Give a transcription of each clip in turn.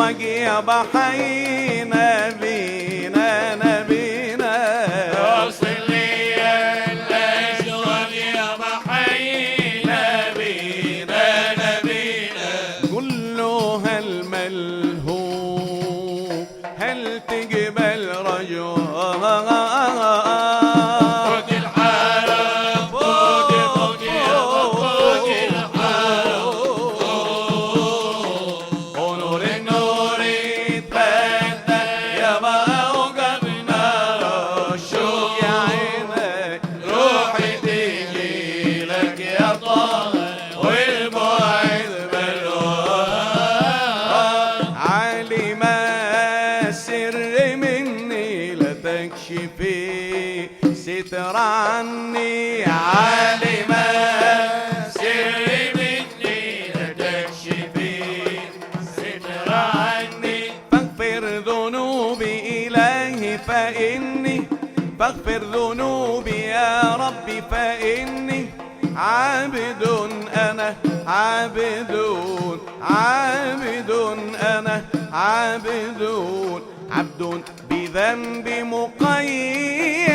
الأشواق يا بحي نبينا نبينا وصل لي الأشواق يا بحي نبينا نبينا قل له هل ملهوب هل تقبل رجوع تكشفي ستر عني عالم سر مني لا تكشفي ستر عني فاغفر ذنوبي إلهي فاغفر ذنوبي يا ربي فإني عابد أنا عابد أنا عبد بذنب مقيد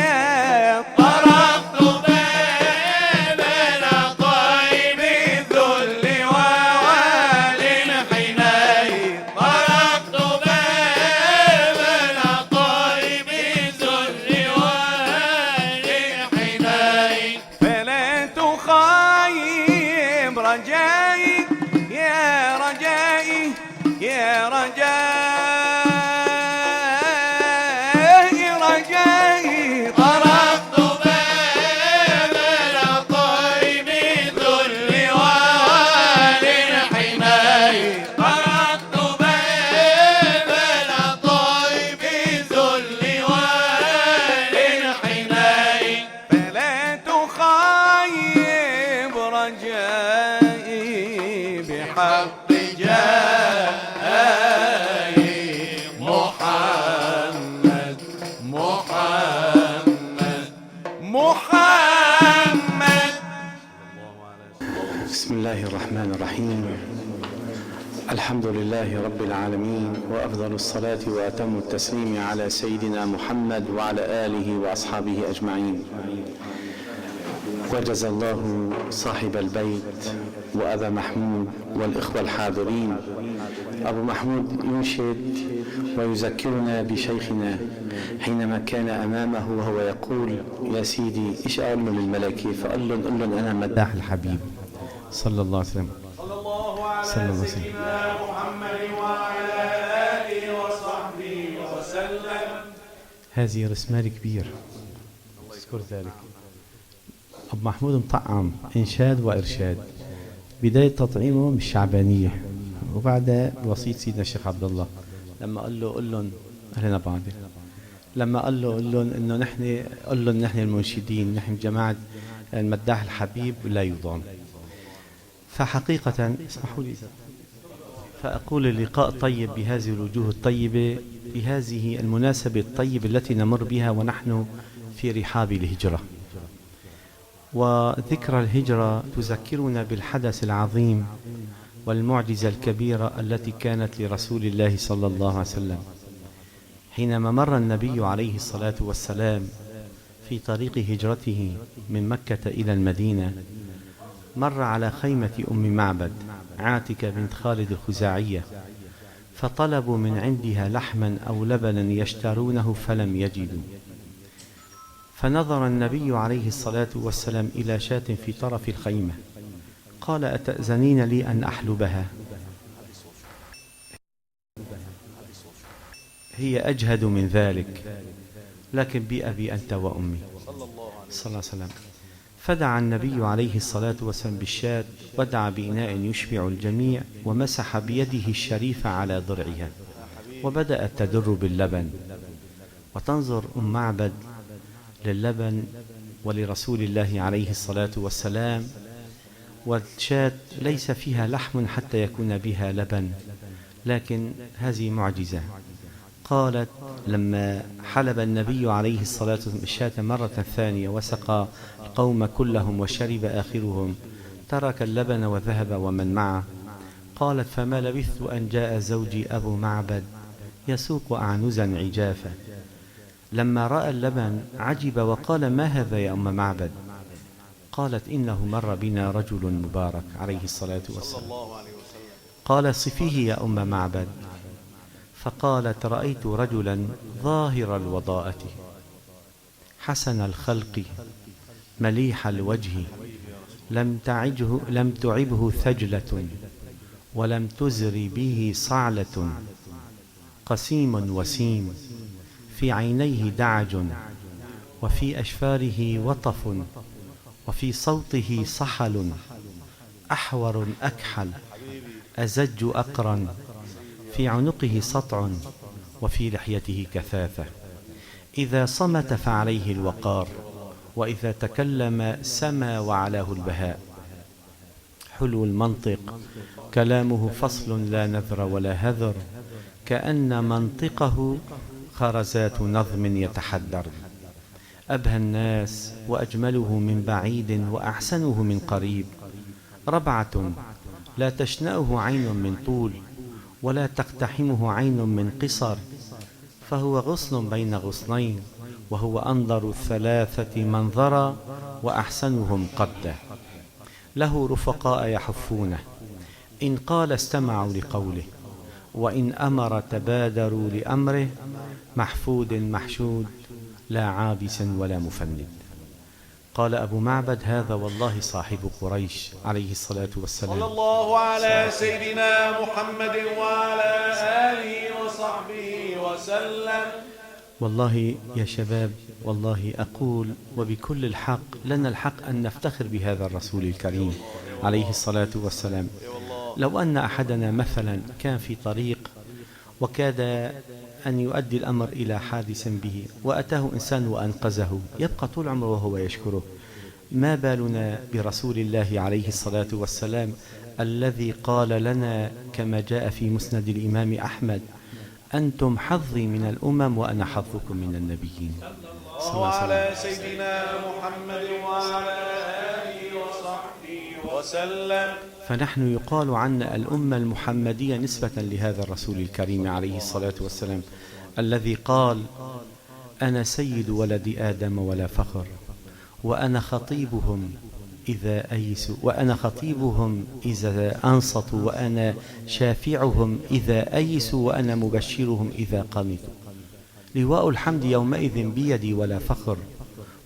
طرقت باب العطايب بالذل ووال حنين طرقت باب العطايب بالذل والحنين فلا تخيب رجائي يا رجائي يا رجائي بحق جاي محمد بسم الله الرحمن الرحيم. الحمد لله رب العالمين، وأفضل الصلاة وأتم التسليم على سيدنا محمد وعلى آله وأصحابه أجمعين. وجزى الله صاحب البيت وأبا محمود والإخوة الحاضرين. أبو محمود ينشد ويذكرنا بشيخنا حينما كان أمامه وهو يقول: يا سيدي إيش أقول له للملكي؟ فقال له أنا مداح الحبيب صلى الله عليه وسلم. صلى الله على سيدنا محمد وعلى آله وصحبه وسلم. هذه رسمال كبير اذكر ذلك. أبو محمود مطعم إنشاد وإرشاد. بداية تطعيمه من الشعبانية، وبعدها بوصية سيدنا الشيخ عبد الله لما قال له قل لهم أهلنا بعض، لما قال لهم إنه نحن قل لهم نحن المنشدين، نحن جماعة المداح الحبيب لا يضام. فحقيقة اسمحوا لي فأقول اللقاء طيب بهذه الوجوه الطيبة بهذه المناسبة الطيبة التي نمر بها ونحن في رحاب الهجرة. وذكرى الهجرة تذكرنا بالحدث العظيم والمعجزة الكبيرة التي كانت لرسول الله صلى الله عليه وسلم حينما مر النبي عليه الصلاة والسلام في طريق هجرته من مكة إلى المدينة. مر على خيمة أم معبد عاتكة بنت خالد الخزاعية، فطلبوا من عندها لحما أو لبنا يشترونه فلم يجدوا. فنظر النبي عليه الصلاة والسلام إلى شاة في طرف الخيمة، قال: أتأذنين لي أن أحلبها؟ هي أجهد من ذلك، لكن بأبي أنت وأمي صلى الله عليه وسلم. فدعا النبي عليه الصلاة والسلام بالشاة، ودعا بإناء يشبع الجميع، ومسح بيده الشريفة على ضرعها، وبدأت تدر باللبن. وتنظر أم معبد للبن ولرسول الله عليه الصلاة والسلام، والشاة ليس فيها لحم حتى يكون بها لبن، لكن هذه معجزة. قالت: لما حلب النبي عليه الصلاة والسلام الشاة مرة ثانية وسقى القوم كلهم وشرب آخرهم، ترك اللبن وذهب ومن معه. قالت: فما لبثت أن جاء زوجي أبو معبد يسوق أعنزا عجافا. لما رأى اللبن عجب وقال: ما هذا يا أم معبد؟ قالت: إنه مر بنا رجل مبارك عليه الصلاة والسلام. قال: صفيه يا أم معبد. فقالت: رأيت رجلا ظاهر الوضاءة حسن الخلق مليح الوجه لم تعبه ثجلة ولم تزر به صعلة، قسيم وسيم في عينيه دعج وفي أشفاره وطف وفي صوته صحل، أحور أكحل أزج أقرن، في عنقه سطع وفي لحيته كثافة، إذا صمت فعليه الوقار وإذا تكلم سما وعلاه البهاء، حلو المنطق كلامه فصل لا نذر ولا هذر، كأن منطقه خرزات نظم يتحدر، أبهى الناس وأجمله من بعيد وأحسنه من قريب، ربعة لا تشنأه عين من طول ولا تقتحمه عين من قصر، فهو غصن بين غصنين وهو أنظر الثلاثة منظرا وأحسنهم قدا، له رفقاء يحفونه، إن قال استمعوا لقوله وإن أمر تبادروا لأمره، محفود محشود لا عابس ولا مفند. قال أبو معبد: هذا والله صاحب قريش عليه الصلاة والسلام. صلى الله على سيدنا محمد وعلى آله وصحبه وسلم. والله يا شباب، والله أقول وبكل الحق، لنا الحق أن نفتخر بهذا الرسول الكريم عليه الصلاة والسلام. لو أن أحدنا مثلا كان في طريق وكاد أن يؤدي الأمر إلى حادث به وأتاه إنسان وأنقذه، يبقى طول عمره وهو يشكره. ما بالنا برسول الله عليه الصلاة والسلام الذي قال لنا كما جاء في مسند الإمام أحمد: أنتم حظي من الأمم وأنا حظكم من النبيين. صلى الله عليه سيدنا محمد وعلى آله وصحبه وسلم. فنحن يقال عنا الأمة المحمدية نسبة لهذا الرسول الكريم عليه الصلاة والسلام الذي قال: أنا سيد ولد آدم ولا فخر، وأنا خطيبهم إذا أيسوا، وأنا خطيبهم إذا أنصتوا، وأنا شافعهم إذا أيسوا، وأنا مبشرهم إذا قنطوا، لواء الحمد يومئذ بيدي ولا فخر،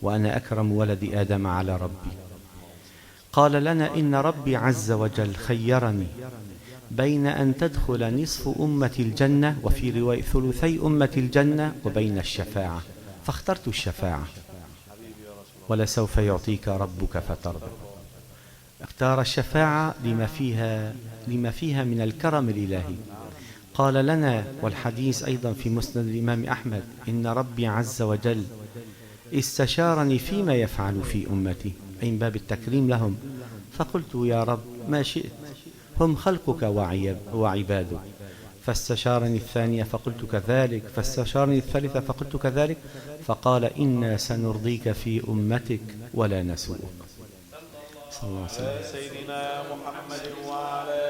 وأنا أكرم ولد آدم على ربي. قال لنا: إن ربي عز وجل خيرني بين أن تدخل نصف أمة الجنة، وفي رواية ثلثي أمة الجنة، وبين الشفاعة، فاخترت الشفاعة، ولسوف يعطيك ربك فترضى. اختار الشفاعة لما فيها من الكرم الإلهي. قال لنا، والحديث أيضا في مسند الإمام أحمد: إن ربي عز وجل استشارني فيما يفعل في أمتي، أي من باب التكريم لهم، فقلت: يا رب ما شئت، هم خلقك وعبادك. فاستشارني الثانية فقلت كذلك، فاستشارني الثالثة فقلت كذلك، فقال: إنا سنرضيك في أمتك ولا نسوءك. صلى الله عليه وسلم. سيدنا محمد وعلى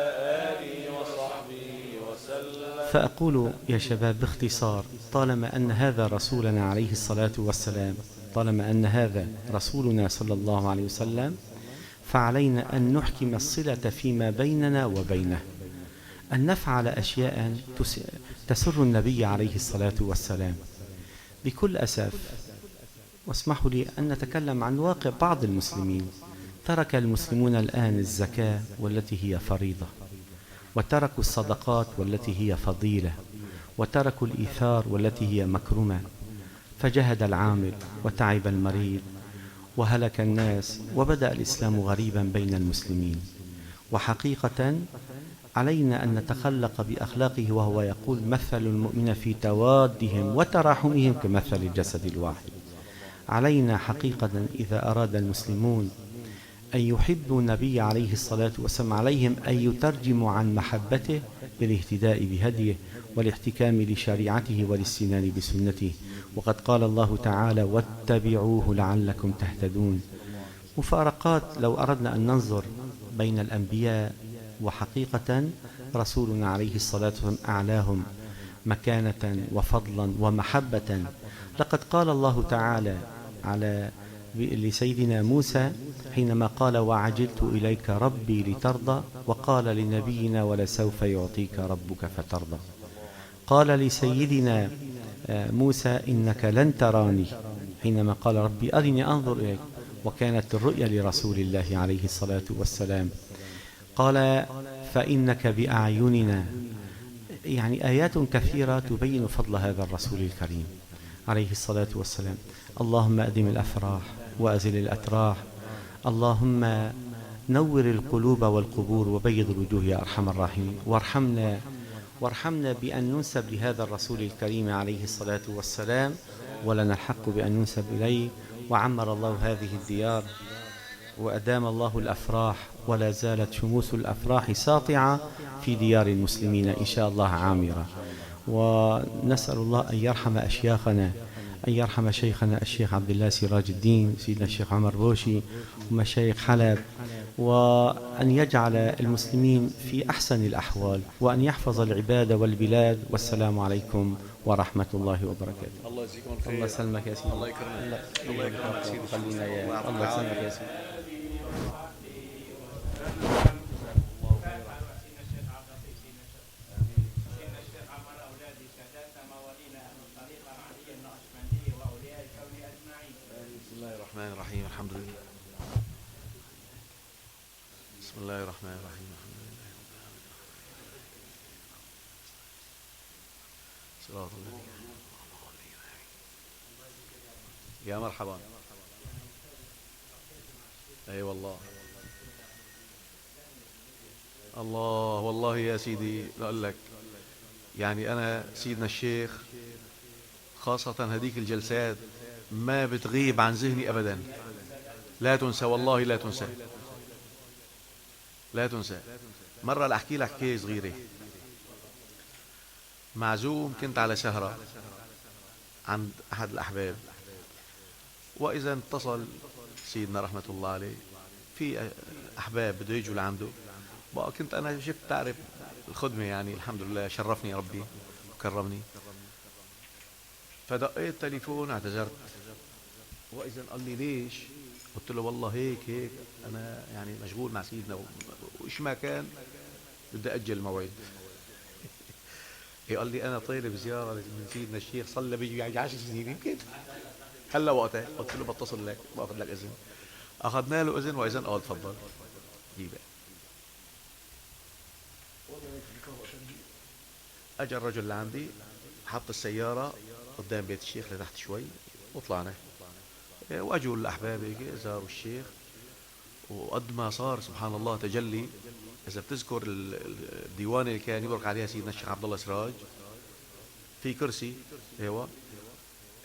آله وصحبه وسلم. فأقول يا شباب باختصار، طالما أن هذا رسولنا عليه الصلاة والسلام، طالما أن هذا رسولنا صلى الله عليه وسلم، فعلينا أن نحكم الصلة فيما بيننا وبينه، أن نفعل أشياء تسر النبي عليه الصلاة والسلام. بكل أسف، واسمحوا لي أن نتكلم عن واقع بعض المسلمين. ترك المسلمون الآن الزكاة والتي هي فريضة، وتركوا الصدقات والتي هي فضيلة، وتركوا الإيثار والتي هي مكرمة، فجهد العامل وتعب المريض وهلك الناس، وبدأ الإسلام غريبا بين المسلمين. وحقيقة علينا أن نتخلق بأخلاقه، وهو يقول: مثل المؤمن في توادهم وتراحمهم كمثل الجسد الواحد. علينا حقيقة إذا أراد المسلمون أن يحبوا النبي عليه الصلاة والسلام، عليهم أن يترجموا عن محبته بالاهتداء بهديه والاحتكام لشريعته والاستنان بسنته. وقد قال الله تعالى: واتبعوه لعلكم تهتدون. مفارقات لو أردنا أن ننظر بين الأنبياء وحقيقة رسولنا عليه الصلاة والسلام أعلاهم مكانة وفضلا ومحبة. لقد قال الله تعالى لسيدنا موسى حينما قال وعجلت إليك ربي لترضى، وقال لنبينا ولسوف يعطيك ربك فترضى. قال لسيدنا موسى إنك لن تراني حينما قال ربي أرني أنظر إليك، وكانت الرؤيا لرسول الله عليه الصلاة والسلام. قال فإنك بأعيننا، يعني آيات كثيرة تبين فضل هذا الرسول الكريم عليه الصلاة والسلام. اللهم أدم الأفراح وأزل الأتراح، اللهم نور القلوب والقبور وبيض الوجوه يا أرحم الراحمين، وارحمنا بأن ننسب لهذا الرسول الكريم عليه الصلاة والسلام، ولنا الحق بأن ننسب إليه. وعمر الله هذه الديار وأدام الله الأفراح، ولا زالت شموس الأفراح ساطعة في ديار المسلمين إن شاء الله عامرة. ونسأل الله أن يرحم أشياخنا، أن يرحم شيخنا الشيخ عبد الله سراج الدين، سيدنا الشيخ عمر بوشي، ومشايخ حلب، وأن يجعل المسلمين في أحسن الأحوال، وأن يحفظ العباد والبلاد. والسلام عليكم ورحمة الله وبركاته. الله يجزيكم خير. الله يسلمك يا سيدي. الله يكرمك. الله يكرمك سيدي. خلينا يا الله يسلمك يا سيدي. بسم الله الرحمن الرحيم. الحمد لله. بسم الله الرحمن الرحيم. الحمد لله رب العالمين. صراط الذين يا مرحبا. اي والله الله والله يا سيدي بقول لك، يعني انا سيدنا الشيخ خاصة هذيك الجلسات ما بتغيب عن ذهني ابدا. لا تنسى والله، لا تنسى، لا تنسى. مرة لأحكي لك حكاية صغيرة. معزوم كنت على سهرة عند أحد الأحباب، وإذا اتصل سيدنا رحمة الله عليه في أحباب بده يجوا لعنده. بقى كنت أنا شفت تعرف الخدمة، يعني الحمد لله شرفني ربي وكرمني. فدقيت تليفون اعتذرت، وإذا قال لي ليش؟ قلت له والله هيك أنا يعني مشغول مع سيدنا وإيش ما كان بدي أجل الموعد. قال لي أنا طالب زيارة من سيدنا الشيخ، صلى بيجي 10 سنين يمكن هلا وقتها. قلت له بتصل لك باخذ لك إذن. أخذنا له إذن، وإذن قال تفضل جيبه. أجا الرجل لعندي، حط السيارة قدام بيت الشيخ لتحت شوي، وطلعنا. واجوا الاحباب زاروا الشيخ، وقد ما صار سبحان الله تجلي. اذا بتذكر الديوان اللي كان يبرك عليها سيدنا الشيخ عبد الله سراج، في كرسي ايوه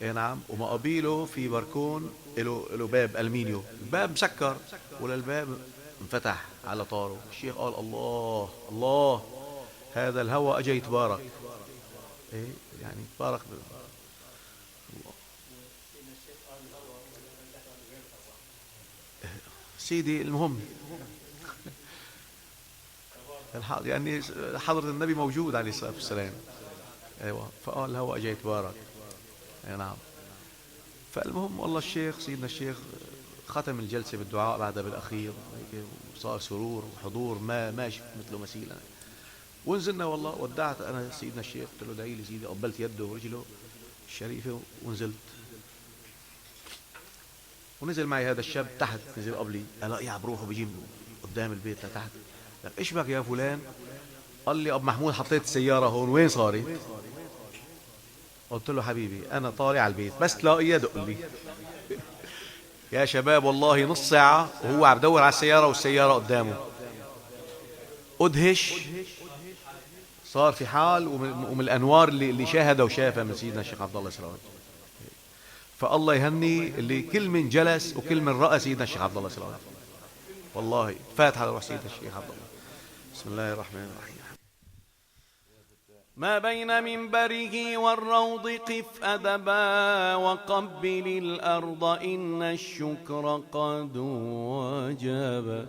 اي نعم، ومقابيله في بركون له باب المينيو، الباب مسكر ولا الباب انفتح على طاره. الشيخ قال الله الله، هذا الهوى اجى يتبارك. ايه يعني تبارك سيدي. المهم يعني حضرة النبي موجود عليه الصلاة والسلام. ايوه فقال الهوى اجى يتبارك. اي نعم. فالمهم والله الشيخ سيدنا الشيخ ختم الجلسة بالدعاء بعدها بالأخير، وصار سرور وحضور ما شفت مثله مثيلا. ونزلنا والله، ودعت أنا سيدنا الشيخ، قلت له ادعي لي سيدي، قبلت يده ورجله الشريفة ونزلت. ونزل معي هذا الشاب تحت، نزل قبلي، قال يا بروح وبيجي قدام البيت لتحت. قال ايش بك يا فلان؟ قال لي ابو محمود حطيت السيارة هون، وين صارت؟ قلت له حبيبي انا طالع على البيت، بس تلاقيه دق لي. يا شباب والله نص ساعة وهو عم بدور على السيارة والسيارة قدامه. ادهش، صار في حال ومن الانوار اللي شاهدها وشافها من سيدنا الشيخ عبد الله سراج. فالله يهني اللي كل من جلس وكل من رأى سيدنا الشيخ عبد الله سراج. والله فاتحة على روح سيدنا الشيخ عبد الله. بسم الله الرحمن الرحيم. ما بين منبره والروض قف أدبا، وقبل الأرض إن الشكر قد وجب.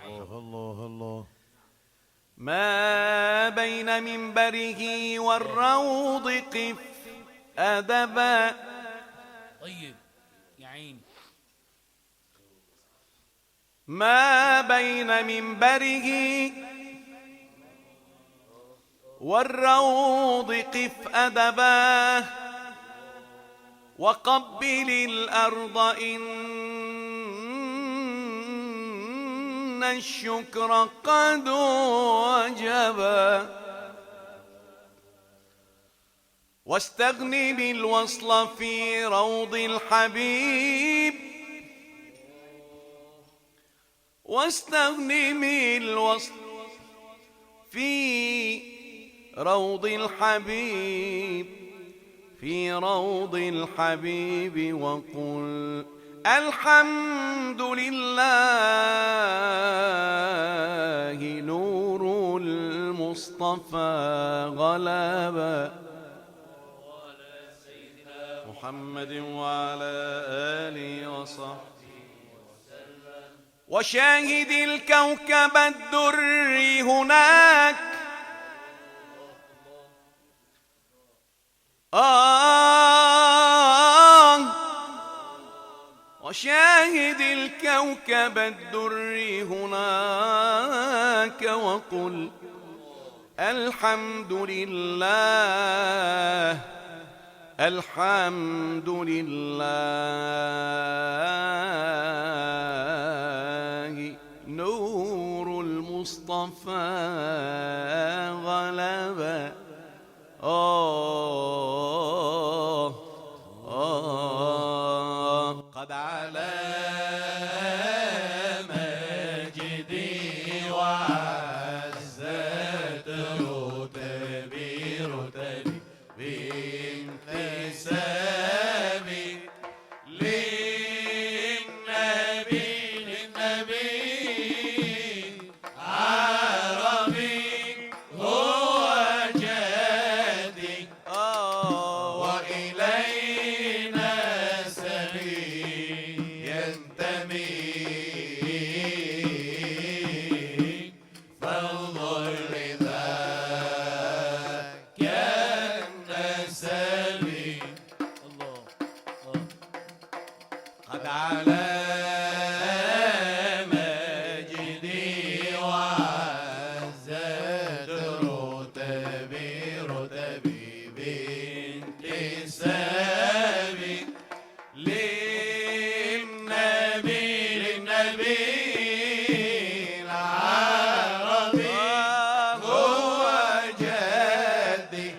الله الله. ما بين منبره والروض قف أدبا. طيب يا عين. ما بين منبره والروض قف أدبا، وقبل الأرض إن الشكر قد وجبا، واستغن بالوصل في روض الحبيب، واستغن بالوصل في روض الحبيب، في روض الحبيب، وقل الحمد لله نور المصطفى غلبا. محمد وعلى آله وصحبه وسلم. وشاهد الكوكب الدري هناك وشاهد الكوكب الدري هناك، وقل الحمد لله، الحمد لله نور المصطفى غلبا. قد على مجدي وعزت رتبي رتبي بانتسابي للنبي عربي هو جدي، وإلينا سبيل ينتمي، فانظر لذاك النسب. الله. قد على مجدي وعزت رتبي رتبي بانتسابي للنبي العربي هو جدي،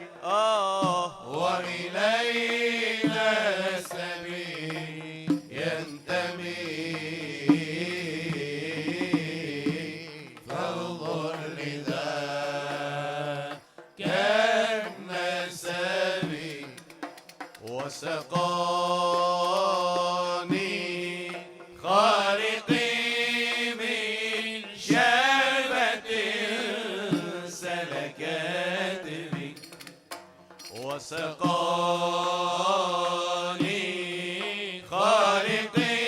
وإلينا السبيل ينتمي، فانظر لذاك النسب. وسقاني خالقي من شربة سلكت بي، وسقاني خالقي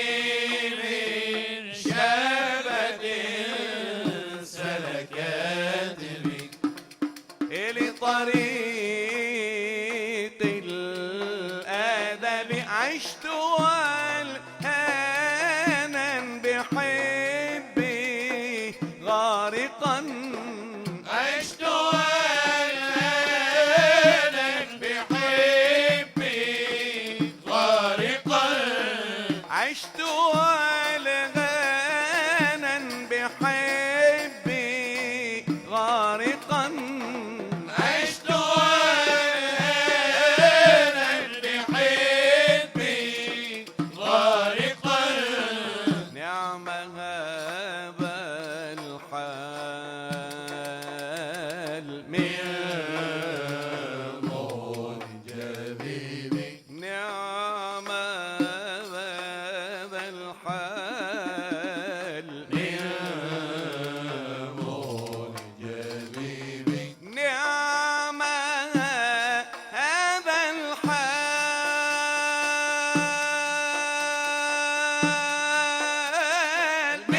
من شربة سلكت بي، لطريق الآدب عشت والهانا بحبي غارقا، عشت والهانا بحبي غارقا، عشت والهانا بحبي غارقا، عشت والهانا بحبي غارقا. نعم هذا الحال من منجبي، نعم هذا الحال من منجبي، نعم هذا الحال من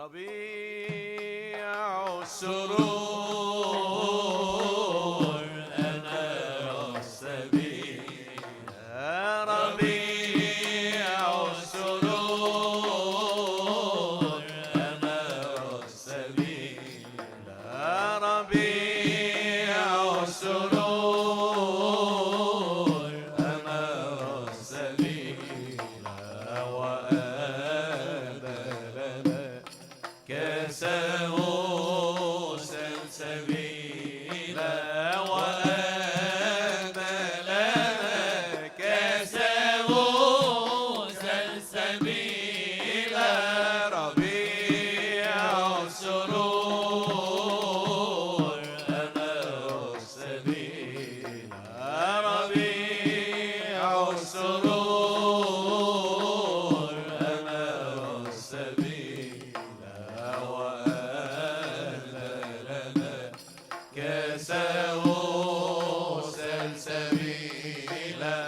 ربيع السرور أنار السبيل ربيع السرور أنار السبيل ربيع السرور أنار السبيل وآبلنا كسه سلسبيلا وآبلنا كسه سلسبيلا ربيع السرور أنار السبيل ربيع السرور أنار السبيل وأهلنا كسه سلسبيلا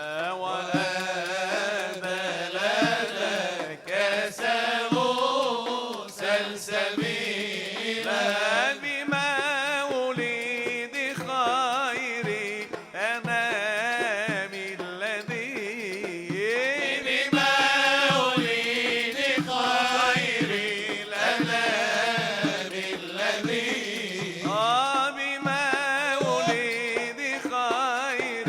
وأهلنا كسه سلسبيلا بمولد خير أنام الذي بمولد خير الأنام الذي بمولد خير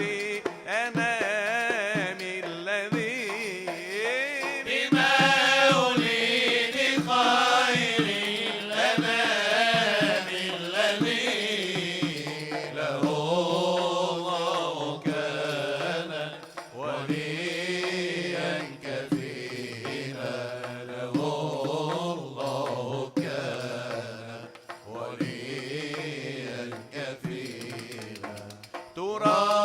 أنام الذي بمولد خير الأنام الذي له الله كان وليا كفيلا له الله كان وليا كفيلا ترى